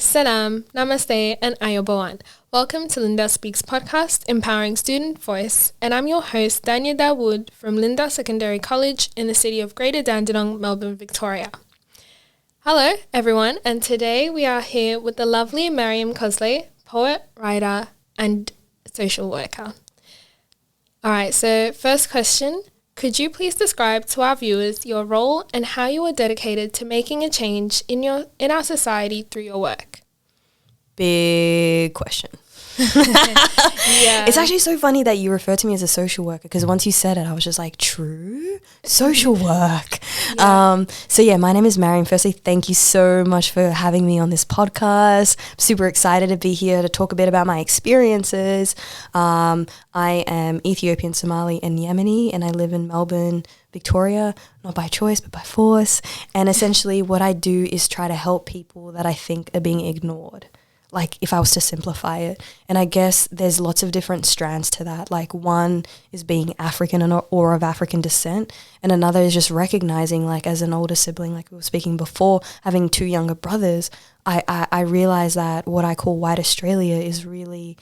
salam, namaste, and ayabawan. Welcome to Lyndale Speaks podcast, empowering student voice. And I'm your host, Danya Daoud from Lyndale Secondary College in the city of Greater Dandenong, Melbourne, Victoria. Hello, everyone, and today we are here with the lovely Mariam Koslay, poet, writer, and social worker. All right, so first question. Could you please describe to our viewers your role and how you are dedicated to making a change in our society through your work? Big question. Yeah. It's actually so funny that you refer to me as a social worker, because once you said it, I was just like, true? Social work. Yeah. My name is Mariam. Firstly, thank you so much for having me on this podcast. I'm super excited to be here to talk a bit about my experiences. I am Ethiopian, Somali, and Yemeni, and I live in Melbourne, Victoria, not by choice, but by force. And essentially what I do is try to help people that I think are being ignored. Like, if I was to simplify it. And I guess there's lots of different strands to that. Like, one is being African or of African descent, and another is just recognizing, like, as an older sibling, like we were speaking before, having two younger brothers, I realize that what I call white Australia is really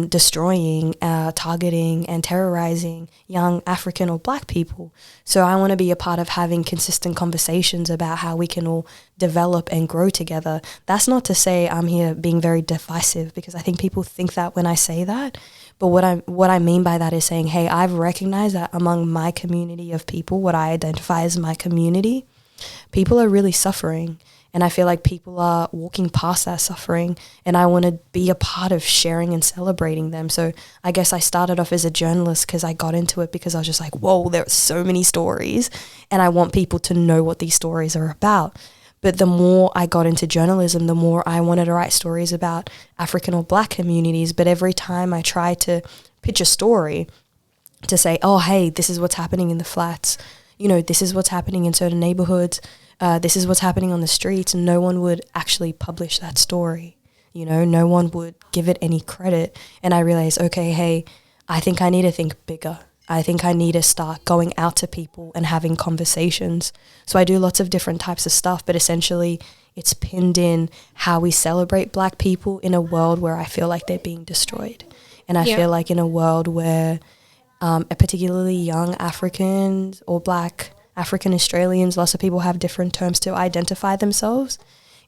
destroying, targeting and terrorizing young African or black people. So I want to be a part of having consistent conversations about how we can all develop and grow together. That's not to say I'm here being very divisive, because I think people think that when I say that. But what I mean by that is saying, hey, I've recognized that among my community of people, what I identify as my community, people are really suffering. And I feel like people are walking past that suffering, and I want to be a part of sharing and celebrating them. So I guess I started off as a journalist because I got into it because I was just like, whoa, there are so many stories, and I want people to know what these stories are about. But the more I got into journalism, the more I wanted to write stories about African or black communities. But every time I tried to pitch a story to say, oh, hey, this is what's happening in the flats, this is what's happening in certain neighborhoods, this is what's happening on the streets, and no one would actually publish that story. No one would give it any credit. And I realized, okay, hey, I think I need to think bigger. I think I need to start going out to people and having conversations. So I do lots of different types of stuff, but essentially it's pinned in how we celebrate black people in a world where I feel like they're being destroyed. And I feel like in a world where particularly young Africans or black African Australians, lots of people have different terms to identify themselves.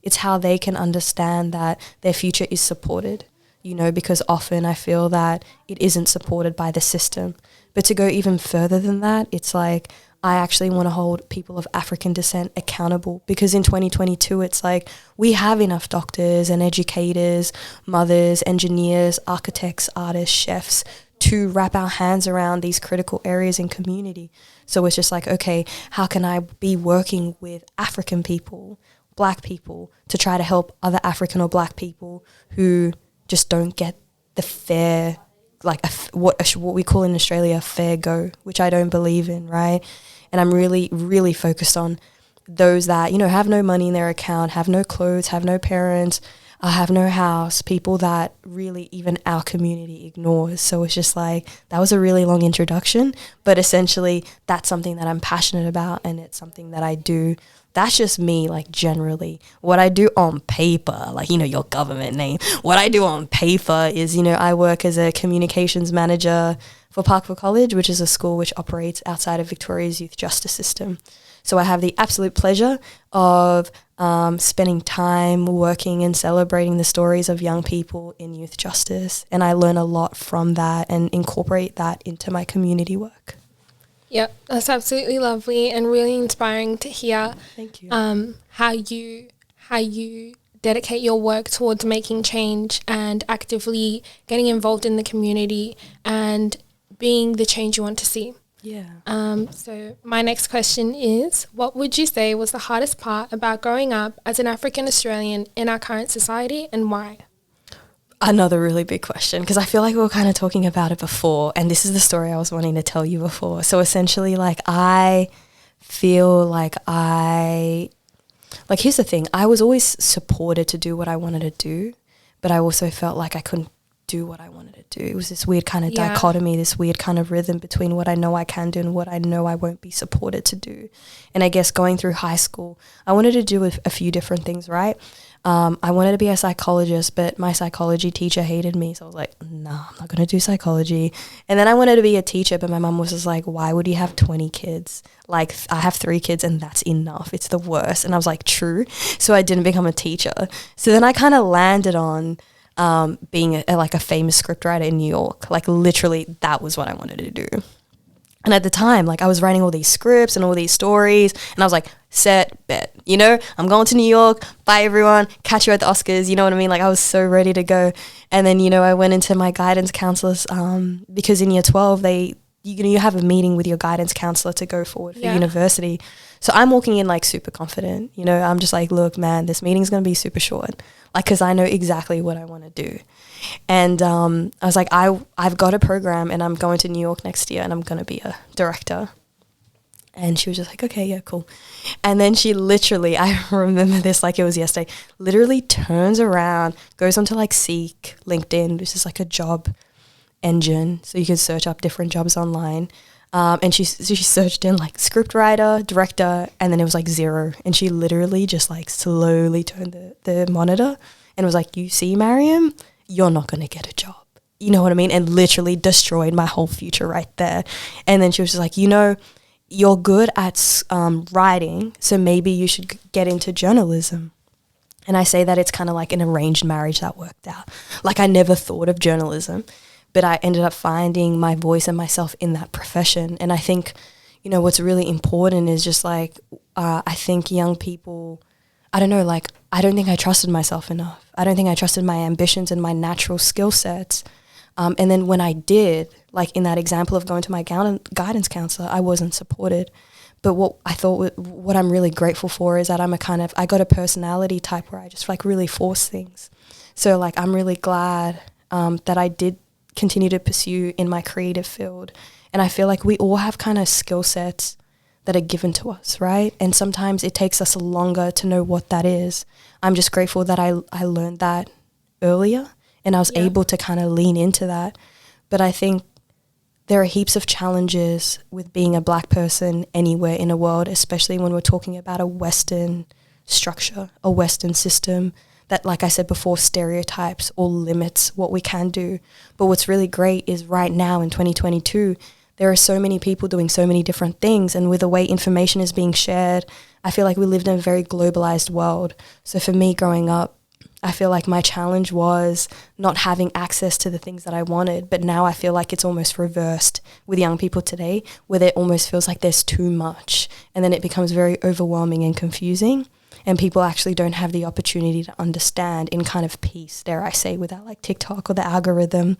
It's how they can understand that their future is supported, because often I feel that it isn't supported by the system. But to go even further than that, it's like I actually want to hold people of African descent accountable, because in 2022, it's like we have enough doctors and educators, mothers, engineers, architects, artists, chefs to wrap our hands around these critical areas in community. So it's just like, okay, how can I be working with African people, black people, to try to help other African or black people who just don't get the fair, like what we call in Australia a fair go, which I don't believe in, right? And I'm really, really focused on those that, have no money in their account, have no clothes, have no parents, have no house, people that really even our community ignores. So it's just like, that was a really long introduction, but essentially that's something that I'm passionate about, and it's something that I do. That's just me, like, generally. What I do on paper, like, your government name, what I do on paper is, I work as a communications manager for Parkville College, which is a school which operates outside of Victoria's youth justice system. So I have the absolute pleasure of spending time working and celebrating the stories of young people in youth justice. And I learn a lot from that and incorporate that into my community work. Yep, that's absolutely lovely and really inspiring to hear. Thank you. How you dedicate your work towards making change and actively getting involved in the community and being the change you want to see. Yeah. So my next question is, what would you say was the hardest part about growing up as an African Australian in our current society, and why? Another really big question, because I feel like we were kind of talking about it before, and this is the story I was wanting to tell you before. So essentially, I feel like here's the thing. I was always supported to do what I wanted to do, but I also felt like I couldn't do what I wanted to do. It was this weird kind of dichotomy, this weird kind of rhythm between what I know I can do and what I know I won't be supported to do. And I guess going through high school, I wanted to do a few different things, right? I wanted to be a psychologist, but my psychology teacher hated me. So I was like, nah, I'm not going to do psychology. And then I wanted to be a teacher, but my mum was just like, why would you have 20 kids? Like, I have 3 kids and that's enough. It's the worst. And I was like, true. So I didn't become a teacher. So then I kind of landed on being a famous scriptwriter in New York. Like, literally, that was what I wanted to do. And at the time, like, I was writing all these scripts and all these stories, and I was like, set, bet, you know, I'm going to New York, bye everyone, catch you at the Oscars, you know what I mean? Like, I was so ready to go. And then, you know, I went into my guidance counselors because in year 12, you have a meeting with your guidance counselor to go forward for university. So I'm walking in like super confident, you know, I'm just like, look, man, this meeting's going to be super short, like, because I know exactly what I want to do. And I was like, I've got a program and I'm going to New York next year and I'm going to be a director. And she was just like, okay, yeah, cool. And then she literally, I remember this like it was yesterday, literally turns around, goes onto like Seek, LinkedIn, which is like a job engine. So you can search up different jobs online. And she searched in like scriptwriter, director, and then it was like 0. And she literally just like slowly turned the monitor and was like, you see, Mariam, you're not going to get a job. You know what I mean? And literally destroyed my whole future right there. And then she was just like, you know, you're good at writing, so maybe you should get into journalism. And I say that it's kind of like an arranged marriage that worked out. Like, I never thought of journalism, but I ended up finding my voice and myself in that profession. And I think, you know, what's really important is just like, I think young people, I don't know, like, I don't think I trusted myself enough. I don't think I trusted my ambitions and my natural skill sets. And then when I did, like in that example of going to my guidance counselor, I wasn't supported. But what I'm really grateful for is that I got a personality type where I just like really force things. So like, I'm really glad that I did continue to pursue in my creative field. And I feel like we all have kind of skill sets that are given to us, right? And sometimes it takes us longer to know what that is. I'm just grateful that I learned that earlier and I was able to kind of lean into that. But I think there are heaps of challenges with being a Black person anywhere in the world, especially when we're talking about a Western structure, a Western system that, like I said before, stereotypes or limits what we can do. But what's really great is right now in 2022, there are so many people doing so many different things, and with the way information is being shared, I feel like we lived in a very globalized world. So for me growing up, I feel like my challenge was not having access to the things that I wanted, but now I feel like it's almost reversed with young people today, where it almost feels like there's too much, and then it becomes very overwhelming and confusing, and people actually don't have the opportunity to understand in kind of peace, dare I say, without like TikTok or the algorithm,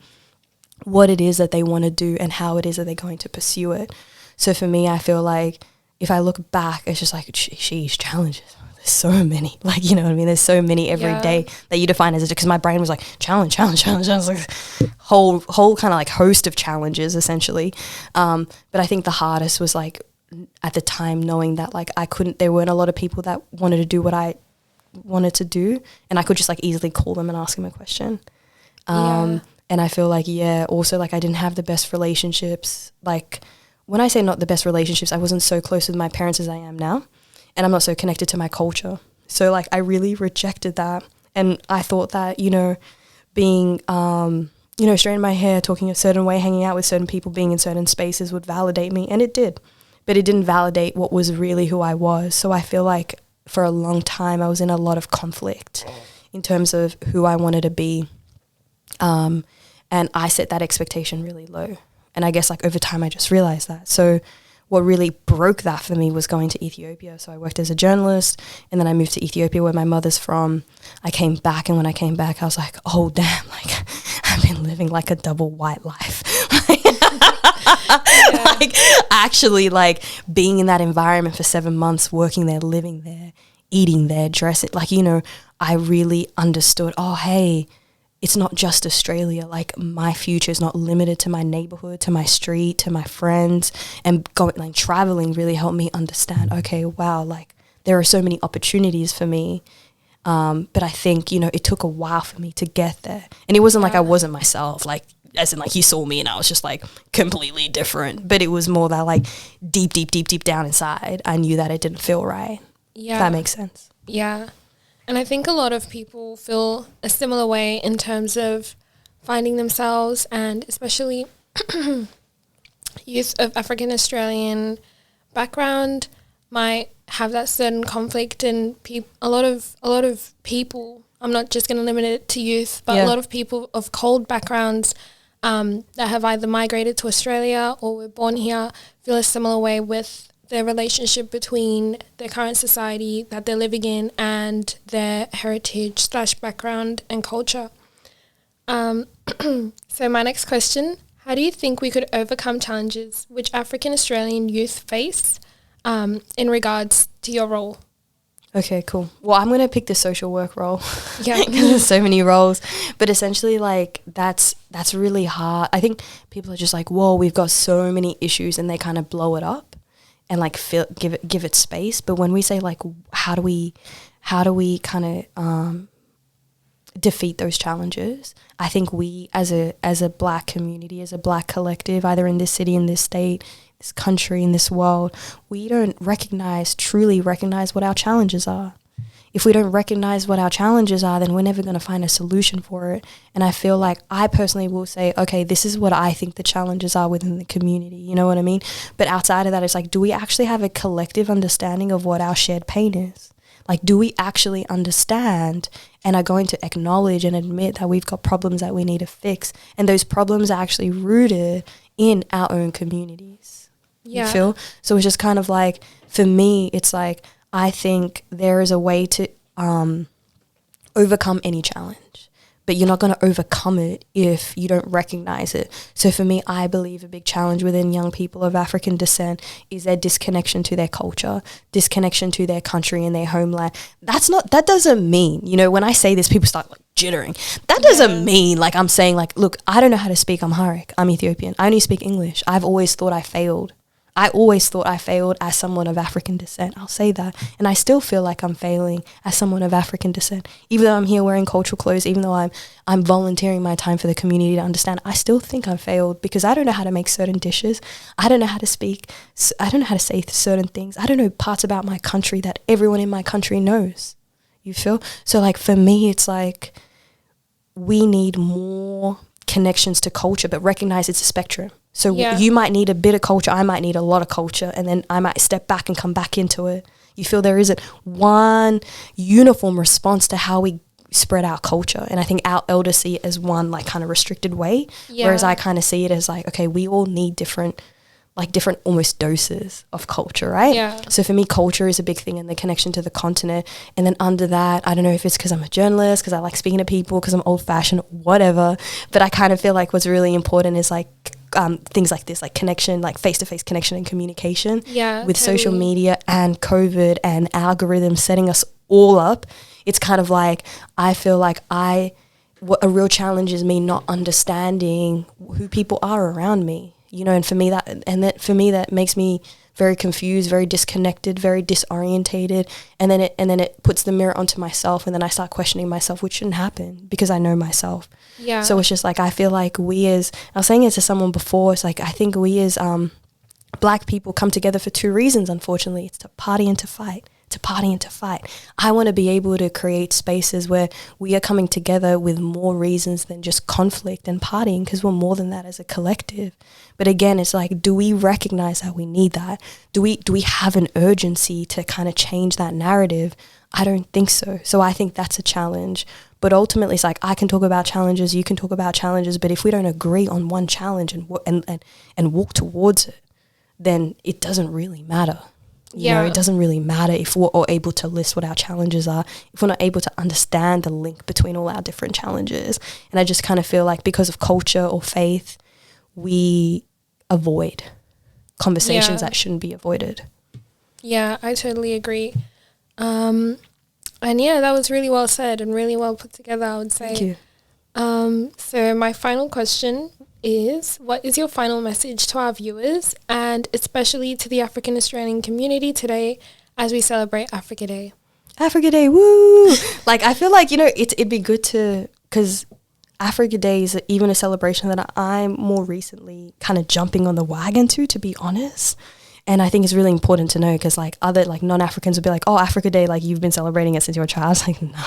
what it is that they want to do and how it is that they're going to pursue it. So for me, I feel like if I look back, it's just like, sheesh, challenges. There's so many, like, you know what I mean? There's so many every day that you define as, because my brain was like, challenge, like whole kind of like host of challenges essentially. But I think the hardest was like at the time knowing that like there weren't a lot of people that wanted to do what I wanted to do, and I could just like easily call them and ask them a question. And I feel like, also like I didn't have the best relationships. Like when I say not the best relationships, I wasn't so close with my parents as I am now. And I'm not so connected to my culture. So like I really rejected that. And I thought that, you know, being, straightening my hair, talking a certain way, hanging out with certain people, being in certain spaces would validate me. And it did. But it didn't validate what was really who I was. So I feel like for a long time I was in a lot of conflict in terms of who I wanted to be. And I set that expectation really low. And I guess like over time I just realized that. So what really broke that for me was going to Ethiopia. So I worked as a journalist, and then I moved to Ethiopia where my mother's from. I came back, and when I came back I was like, oh damn, like I've been living like a double white life. Like actually like being in that environment for 7 months, working there, living there, eating there, dressing, like, you know, I really understood, oh hey, it's not just Australia. Like my future is not limited to my neighborhood, to my street, to my friends, and going like traveling really helped me understand, okay, wow, like there are so many opportunities for me. But I think, you know, it took a while for me to get there. And it wasn't like I wasn't myself, like as in like you saw me and I was just like completely different. But it was more that like deep down inside, I knew that it didn't feel right. Yeah. If that makes sense. Yeah. And I think a lot of people feel a similar way in terms of finding themselves, and especially youth of African Australian background might have that certain conflict, and a lot of people, I'm not just going to limit it to youth, but a lot of people of cold backgrounds that have either migrated to Australia or were born here feel a similar way with their relationship between their current society that they're living in and their heritage / background and culture. So my next question, how do you think we could overcome challenges which African Australian youth face in regards to your role? Okay, cool. Well, I'm going to pick the social work role. Yeah. Because there's so many roles. But essentially, like, that's really hard. I think people are just like, whoa, we've got so many issues, and they kind of blow it up and like give it space. But when we say like, how do we kind of defeat those challenges? I think we as a Black community, as a Black collective, either in this city, in this state, this country, in this world, we don't truly recognize what our challenges are. If we don't recognize what our challenges are, then we're never going to find a solution for it. And I feel like I personally will say, okay, this is what I think the challenges are within the community. You know what I mean? But outside of that, it's like, do we actually have a collective understanding of what our shared pain is? Like, do we actually understand and are going to acknowledge and admit that we've got problems that we need to fix? And those problems are actually rooted in our own communities. Yeah. You feel? So it's just kind of like, for me, it's like, I think there is a way to overcome any challenge, but you're not going to overcome it if you don't recognize it. So for me, I believe a big challenge within young people of African descent is their disconnection to their culture, disconnection to their country and their homeland. That doesn't mean, you know, when I say this, people start like jittering. That doesn't mean like I'm saying like, look, I don't know how to speak Amharic. I'm Ethiopian. I only speak English. I've always thought I failed. I always thought I failed as someone of African descent. I'll say that. And I still feel like I'm failing as someone of African descent. Even though I'm here wearing cultural clothes, even though I'm volunteering my time for the community to understand, I still think I'm failed because I don't know how to make certain dishes. I don't know how to speak. I don't know how to say certain things. I don't know parts about my country that everyone in my country knows. You feel? So like for me, it's like we need more connections to culture, but recognize it's a spectrum. So you might need a bit of culture, I might need a lot of culture, and then I might step back and come back into it. You feel there isn't one uniform response to how we spread our culture. And I think our elders see it as one like kind of restricted way, whereas I kind of see it as like, okay, we all need different almost doses of culture, right? Yeah. So for me, culture is a big thing, and the connection to the continent. And then under that, I don't know if it's because I'm a journalist, because I like speaking to people, because I'm old fashioned, whatever. But I kind of feel like what's really important is like things like this, like connection, like face-to-face connection and communication with social media and COVID and algorithms setting us all up. It's kind of like, I feel like what a real challenge is me not understanding who people are around me, you know, and for me that makes me very confused, very disconnected, very disorientated, and then it puts the mirror onto myself, and then I start questioning myself, which shouldn't happen because I know myself. Yeah. So it's just like, I feel like I was saying it to someone before, it's like, I think we as Black people come together for two reasons, unfortunately. It's to party and to fight. I want to be able to create spaces where we are coming together with more reasons than just conflict and partying, because we're more than that as a collective. But again, it's like, do we recognize that we need that? Do we have an urgency to kind of change that narrative? I don't think so. So I think that's a challenge. But ultimately, it's like, I can talk about challenges, you can talk about challenges, but if we don't agree on one challenge and walk towards it, then it doesn't really matter. You know, it doesn't really matter if we're all able to list what our challenges are, if we're not able to understand the link between all our different challenges. And I just kind of feel like because of culture or faith, we avoid conversations that shouldn't be avoided. Yeah, I totally agree. And that was really well said and really well put together, I would say. Thank you. So my final question is, what is your final message to our viewers, and especially to the African Australian community today as we celebrate Africa Day? Africa Day, woo! Like, I feel like, you know, it'd be good to, because Africa Day is even a celebration that I'm more recently kind of jumping on the wagon to be honest. And I think it's really important to know, because like other like non-Africans would be like, oh, Africa Day, like you've been celebrating it since you were a child. I was like, no,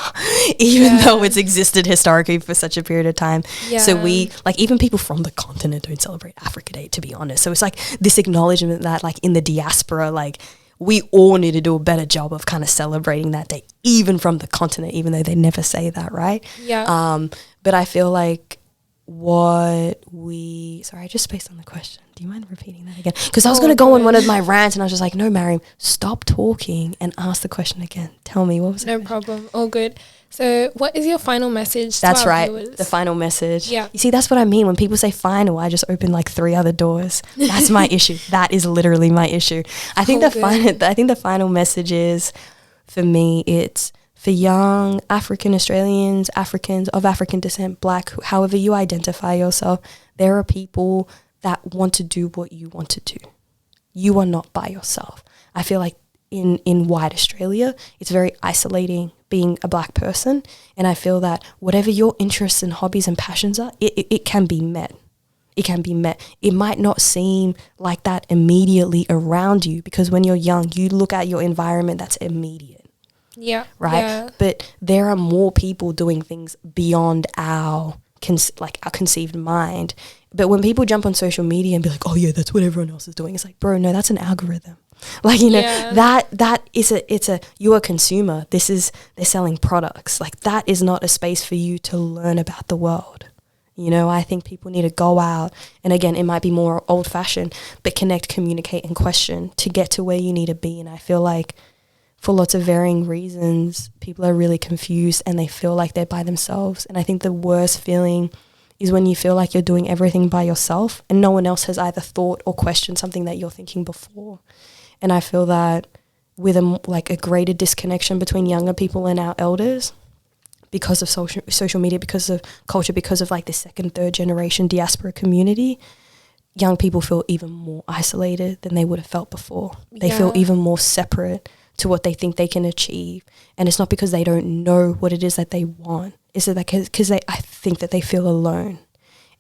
even though it's existed historically for such a period of time. So we, like, even people from the continent don't celebrate Africa Day, to be honest. So it's like this acknowledgement that like in the diaspora, like we all need to do a better job of kind of celebrating that day, even from the continent, even though they never say that, right? Yeah. But I feel like sorry, I just spaced on the question. Do you mind repeating that again? Because I was going to go on one of my rants and I was just like, no, Mariam, stop talking and ask the question again. Tell me, what was it? No problem. All good. So what is your final message to our right, viewers? The final message. Yeah. You see, that's what I mean. When people say final, I just open like 3 other doors. That's my issue. That is literally my issue. I think the final message is, for me, it's for young African Australians, Africans of African descent, Black, however you identify yourself, there are people that want to do what you want to do. You are not by yourself. I feel like in white Australia, it's very isolating being a Black person. And I feel that whatever your interests and hobbies and passions are, it can be met. It can be met. It might not seem like that immediately around you, because when you're young, you look at your environment that's immediate. Yeah. Right. Yeah. But there are more people doing things beyond our conceived mind. But when people jump on social media and be like, oh yeah, that's what everyone else is doing, it's like, bro, no, that's an algorithm. Like, you know, that is you're a consumer. They're selling products. Like, that is not a space for you to learn about the world. You know, I think people need to go out, and again, it might be more old fashioned, but connect, communicate, and question to get to where you need to be. And I feel like for lots of varying reasons, people are really confused and they feel like they're by themselves. And I think the worst feeling is when you feel like you're doing everything by yourself and no one else has either thought or questioned something that you're thinking before. And I feel that with a greater disconnection between younger people and our elders, because of social media, because of culture, because of like the 2nd, 3rd generation diaspora community, young people feel even more isolated than they would have felt before. They feel even more separate to what they think they can achieve. And it's not because they don't know what it is that they want. It's that because I think that they feel alone.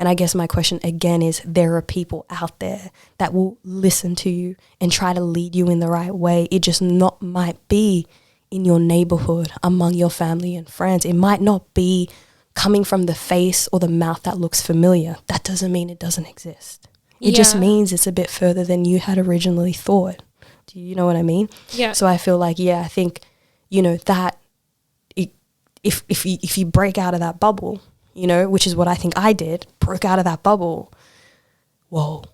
And I guess my question again is, there are people out there that will listen to you and try to lead you in the right way. It just might be in your neighborhood, among your family and friends. It might not be coming from the face or the mouth that looks familiar. That doesn't mean it doesn't exist. It just means it's a bit further than you had originally thought. Do you know what I mean? Yeah. So I feel like, I think, you know, that if you break out of that bubble, you know, which is what I think I did, broke out of that bubble, whoa,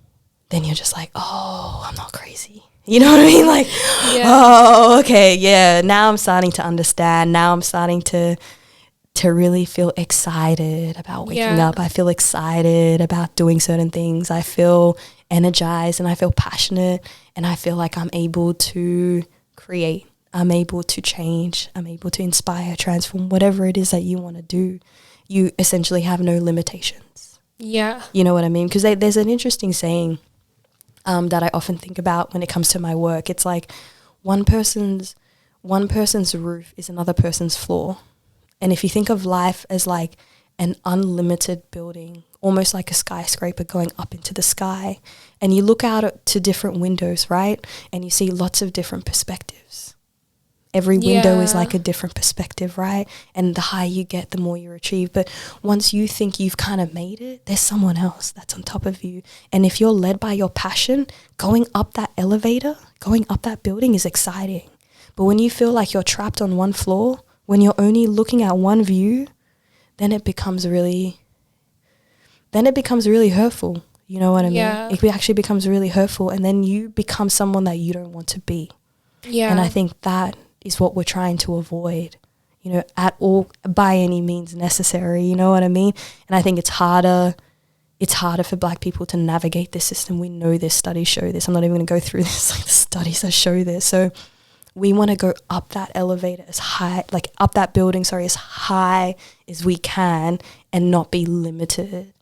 then you're just like, oh, I'm not crazy. You know what I mean? Like, oh, okay, yeah, now I'm starting to understand. Now I'm starting to really feel excited about waking up. I feel excited about doing certain things. I feel energized and I feel passionate and I feel like I'm able to create. I'm able to change. I'm able to inspire, transform, whatever it is that you want to do. You essentially have no limitations. Yeah. You know what I mean? Because there's an interesting saying that I often think about when it comes to my work. It's like one person's roof is another person's floor. And if you think of life as like an unlimited building, almost like a skyscraper going up into the sky, and you look out to different windows, right? And you see lots of different perspectives. Every window is like a different perspective, right? And the higher you get, the more you achieve. But once you think you've kind of made it, there's someone else that's on top of you. And if you're led by your passion, going up that elevator, going up that building is exciting. But when you feel like you're trapped on one floor, when you're only looking at one view, then it becomes really hurtful. You know what I mean? It actually becomes really hurtful, and then you become someone that you don't want to be. Yeah. And I think that is what we're trying to avoid, you know, at all, by any means necessary, you know what I mean? And I think it's harder for Black people to navigate this system. We know this, studies show this. I'm not even going to go through this, like the studies that show this. So we want to go up that elevator as high, like up that building, as high as we can and not be limited.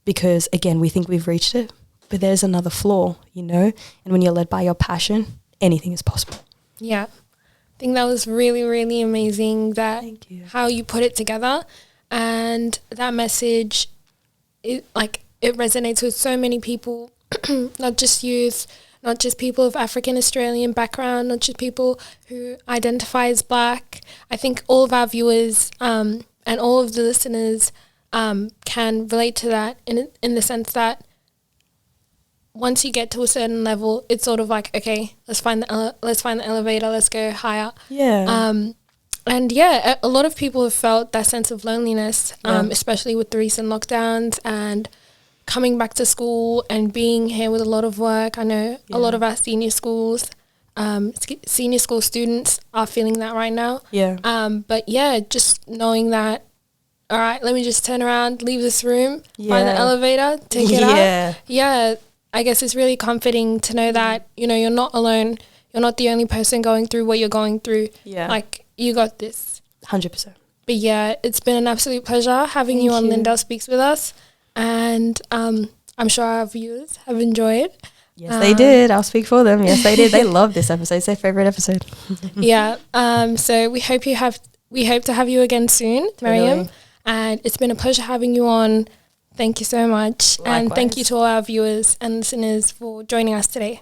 Because again, we think we've reached it, but there's another floor, you know? And when you're led by your passion, anything is possible. Yeah. I think that was really, really amazing Thank you. How you put it together. And that message, it resonates with so many people, not just youth, not just people of African Australian background, not just people who identify as Black. I think all of our viewers and all of the listeners can relate to that in the sense that once you get to a certain level, it's sort of like, okay, let's find the elevator, let's go higher. Yeah. And yeah, a lot of people have felt that sense of loneliness, especially with the recent lockdowns and coming back to school and being here with a lot of work. I know a lot of our senior school students are feeling that right now. Yeah. But yeah, just knowing that, all right, let me just turn around, leave this room, find the elevator, take it out. Yeah, I guess it's really comforting to know that, you know, you're not alone. You're not the only person going through what you're going through. Yeah. Like, you got this. 100%. But yeah, it's been an absolute pleasure having you on Lyndale Speaks with us. And I'm sure our viewers have enjoyed. Yes, they did. I'll speak for them. Yes, they did. They loved this episode. It's their favourite episode. Yeah. So we hope to have you again soon, Mariam. Totally. And it's been a pleasure having you on. Thank you so much. Likewise. And thank you to all our viewers and listeners for joining us today.